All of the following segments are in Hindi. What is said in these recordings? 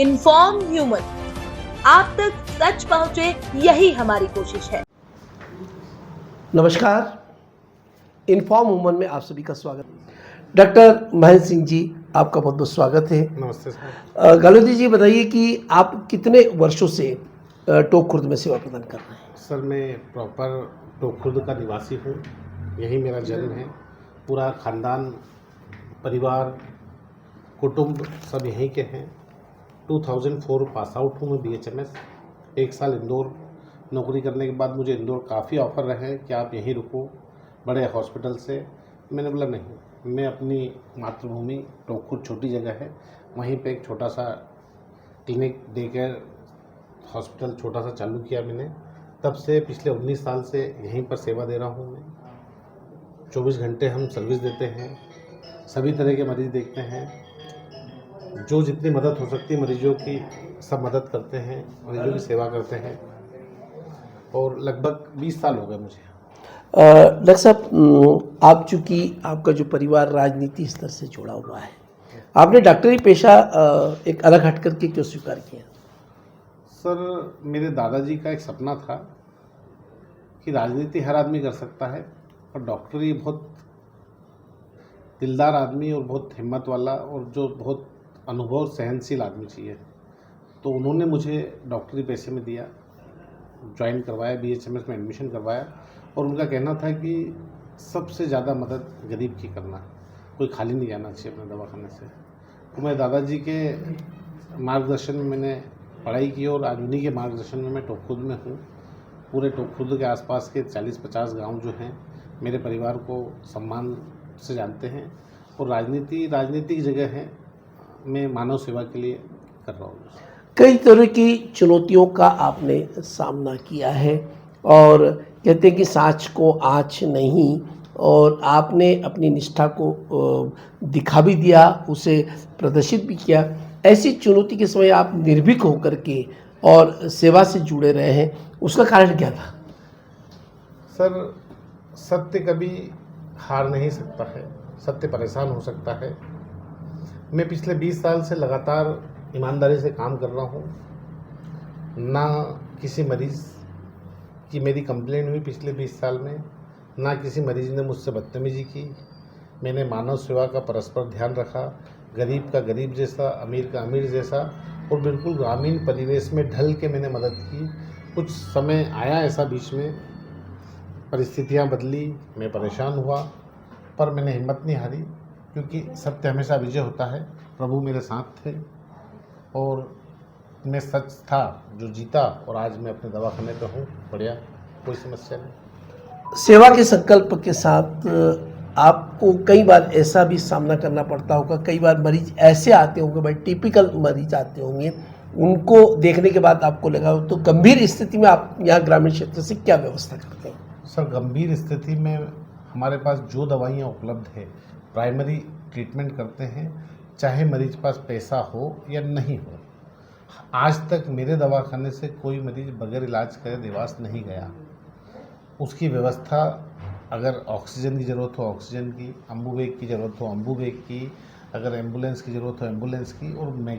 इन्फॉर्म ह्यूमन, आप तक सच पहुंचे, यही हमारी कोशिश है। नमस्कार, इन्फॉर्म वुमन में आप सभी का स्वागत। डॉक्टर महेंद्र सिंह जी, आपका बहुत बहुत स्वागत है। नमस्ते सर। गालोदी जी, बताइए कि आप कितने वर्षों से टोंक खुर्द में सेवा प्रदान कर रहे हैं? सर मैं प्रॉपर टोंक खुर्द का निवासी हूँ, यही मेरा जन्म है। पूरा ख़ानदान, परिवार, कुटुंब सब यहीं के हैं। 2004 पास आउट हूँ मैं BHMS। 1 साल इंदौर नौकरी करने के बाद मुझे इंदौर काफ़ी ऑफ़र रहे कि आप यहीं रुको बड़े हॉस्पिटल से। मैंने बोला नहीं, मैं अपनी मातृभूमि टोंक खुर्द छोटी जगह है, वहीं पे एक छोटा सा क्लिनिक डे केयर हॉस्पिटल छोटा सा चालू किया मैंने। तब से पिछले 19 साल से यहीं पर सेवा दे रहा हूँ मैं। 24 घंटे हम सर्विस देते हैं, सभी तरह के मरीज़ देखते हैं, जो जितनी मदद हो सकती है मरीजों की सब मदद करते हैं, मरीजों की सेवा करते हैं। और लगभग 20 साल हो गए मुझे। डॉक्टर साहब, आप चूँकि आपका जो परिवार राजनीति स्तर से जुड़ा हुआ है, आपने डॉक्टरी पेशा एक अलग हट करके क्यों स्वीकार किया? सर मेरे दादाजी का एक सपना था कि राजनीति हर आदमी कर सकता है, पर डॉक्टरी बहुत दिलदार आदमी और बहुत हिम्मत वाला और जो बहुत अनुभव सहनशील आदमी चाहिए। तो उन्होंने मुझे डॉक्टरी पेशे में दिया, ज्वाइन करवाया, BHMS में एडमिशन करवाया। और उनका कहना था कि सबसे ज़्यादा मदद गरीब की करना, कोई खाली नहीं जाना चाहिए अपने दवाखाने से। तो मैं दादाजी के मार्गदर्शन में मैंने पढ़ाई की और आज उन्हीं के मार्गदर्शन में मैं टोंक खुर्द में हूँ। पूरे टोंक खुर्द के आसपास के 40-50 गांव जो हैं मेरे परिवार को सम्मान से जानते हैं। और राजनीतिक जगह है, मैं मानव सेवा के लिए कर रहा हूँ। कई तरह की चुनौतियों का आपने सामना किया है और कहते हैं कि साँच को आँच नहीं, और आपने अपनी निष्ठा को दिखा भी दिया, उसे प्रदर्शित भी किया। ऐसी चुनौती के समय आप निर्भीक होकर के और सेवा से जुड़े रहे हैं, उसका कारण क्या था? सर सत्य कभी हार नहीं सकता है, सत्य परेशान हो सकता है। मैं पिछले 20 साल से लगातार ईमानदारी से काम कर रहा हूँ। ना किसी मरीज़ की मेरी कंप्लेंट हुई पिछले 20 साल में, ना किसी मरीज़ ने मुझसे बदतमीजी की। मैंने मानव सेवा का परस्पर ध्यान रखा, गरीब का गरीब जैसा, अमीर का अमीर जैसा, और बिल्कुल ग्रामीण परिवेश में ढल के मैंने मदद की। कुछ समय आया ऐसा बीच में, परिस्थितियाँ बदली, मैं परेशान हुआ, पर मैंने हिम्मत नहीं हारी, क्योंकि सत्य हमेशा विजय होता है। प्रभु मेरे साथ थे और मैं सच था जो जीता, और आज मैं अपने दवाखाने पे हूँ, बढ़िया, कोई समस्या नहीं। सेवा के संकल्प के साथ आपको कई बार ऐसा भी सामना करना पड़ता होगा, कई बार मरीज ऐसे आते होंगे, भाई टिपिकल मरीज आते होंगे, उनको देखने के बाद आपको लगा हो, तो गंभीर स्थिति में आप यहाँ ग्रामीण क्षेत्र से क्या व्यवस्था करते हैं? सर गंभीर स्थिति में हमारे पास जो दवाइयाँ उपलब्ध है, प्राइमरी ट्रीटमेंट करते हैं, चाहे मरीज पास पैसा हो या नहीं हो। आज तक मेरे दवाखाने से कोई मरीज बगैर इलाज करे देवास नहीं गया। उसकी व्यवस्था, अगर ऑक्सीजन की ज़रूरत हो ऑक्सीजन की, अम्बुबैग की ज़रूरत हो अम्बुबैग की, अगर एम्बुलेंस की ज़रूरत हो एम्बुलेंस की। और मैं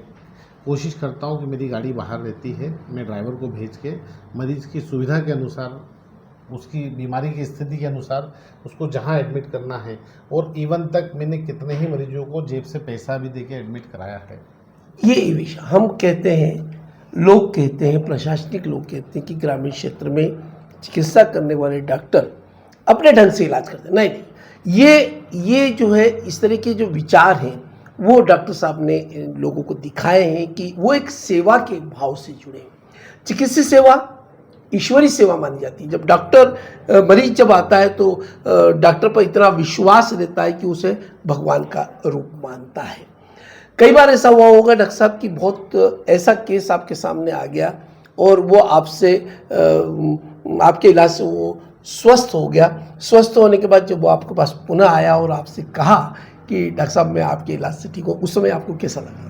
कोशिश करता हूँ कि मेरी गाड़ी बाहर रहती है, मैं ड्राइवर को भेज के मरीज़ की सुविधा के अनुसार, उसकी बीमारी की स्थिति के अनुसार उसको जहाँ एडमिट करना है। और इवन तक मैंने कितने ही मरीजों को जेब से पैसा भी देके एडमिट कराया है। ये विषय हम कहते हैं, लोग कहते हैं, प्रशासनिक लोग कहते हैं कि ग्रामीण क्षेत्र में चिकित्सा करने वाले डॉक्टर अपने ढंग से इलाज करते हैं। नहीं, ये जो है, इस तरह के जो विचार हैं वो डॉक्टर साहब ने लोगों को दिखाए हैं कि वो एक सेवा के भाव से जुड़े हैं। चिकित्सा सेवा ईश्वरी सेवा मानी जाती है। जब डॉक्टर मरीज जब आता है तो डॉक्टर पर इतना विश्वास रहता है कि उसे भगवान का रूप मानता है। कई बार ऐसा हुआ होगा डॉक्टर साहब कि बहुत ऐसा केस आपके सामने आ गया और वो आपसे आपके इलाज से वो स्वस्थ हो गया। स्वस्थ होने के बाद जब वो आपके पास पुनः आया और आपसे कहा कि डॉक्टर साहब मैं आपके इलाज से ठीक हूँ, उस समय आपको कैसा लगा?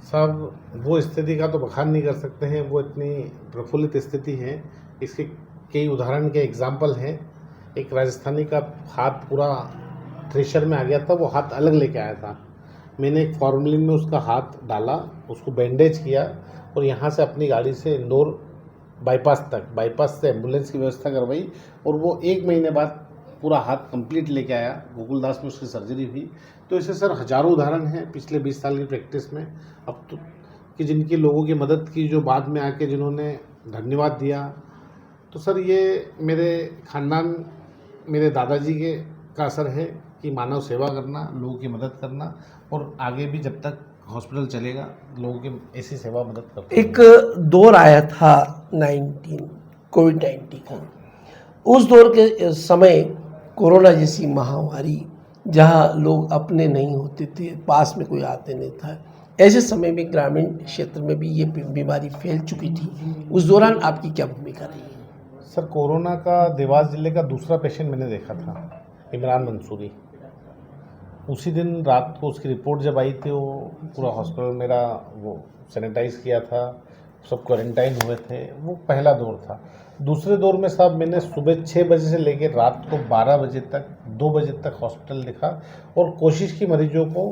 साहब वो स्थिति का तो बखान नहीं कर सकते हैं, वो इतनी प्रफुल्लित स्थिति है। इसके कई उदाहरण के एग्जाम्पल हैं। एक राजस्थानी का हाथ पूरा थ्रेशर में आ गया था, वो हाथ अलग लेके आया था। मैंने एक फॉर्मलिन में उसका हाथ डाला, उसको बैंडेज किया और यहाँ से अपनी गाड़ी से इंदौर बाईपास से एम्बुलेंस की व्यवस्था करवाई और वो 1 महीने बाद पूरा हाथ कंप्लीट लेके आया। गोकुलदास में उसकी सर्जरी हुई। तो ऐसे सर हजारों उदाहरण हैं पिछले 20 साल की प्रैक्टिस में अब तो, कि जिनकी लोगों की मदद की, जो बाद में आके जिन्होंने धन्यवाद दिया। तो सर ये मेरे खानदान, मेरे दादाजी के का असर है कि मानव सेवा करना, लोगों की मदद करना और आगे भी जब तक हॉस्पिटल चलेगा लोगों की ऐसी सेवा मदद करना। एक दौर आया था कोविड-19 का। उस दौर के समय कोरोना जैसी महामारी, जहां लोग अपने नहीं होते थे, पास में कोई आते नहीं था, ऐसे समय में ग्रामीण क्षेत्र में भी ये बीमारी फैल चुकी थी। उस दौरान आपकी क्या भूमिका रही है? सर कोरोना का देवास जिले का दूसरा पेशेंट मैंने देखा था, इमरान मंसूरी। उसी दिन रात को उसकी रिपोर्ट जब आई थी, वो पूरा हॉस्पिटल मेरा वो सैनिटाइज किया था, सब क्वारंटाइन हुए थे। वो पहला दौर था। दूसरे दौर में साहब मैंने सुबह 6 बजे से लेकर रात को 12 बजे तक 2 बजे तक हॉस्पिटल दिखा और कोशिश की मरीजों को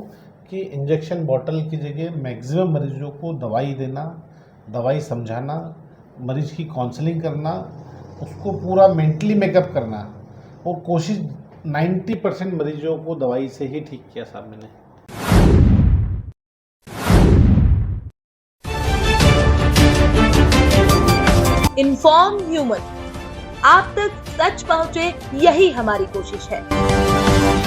कि इंजेक्शन बॉटल की जगह मैक्सिमम मरीजों को दवाई देना, दवाई समझाना, मरीज की काउंसलिंग करना, उसको पूरा मेंटली मेकअप करना और कोशिश 90% मरीजों को दवाई से ही ठीक किया साहब मैंने। इन्फॉर्म ह्यूमन, आप तक सच पहुंचे, यही हमारी कोशिश है।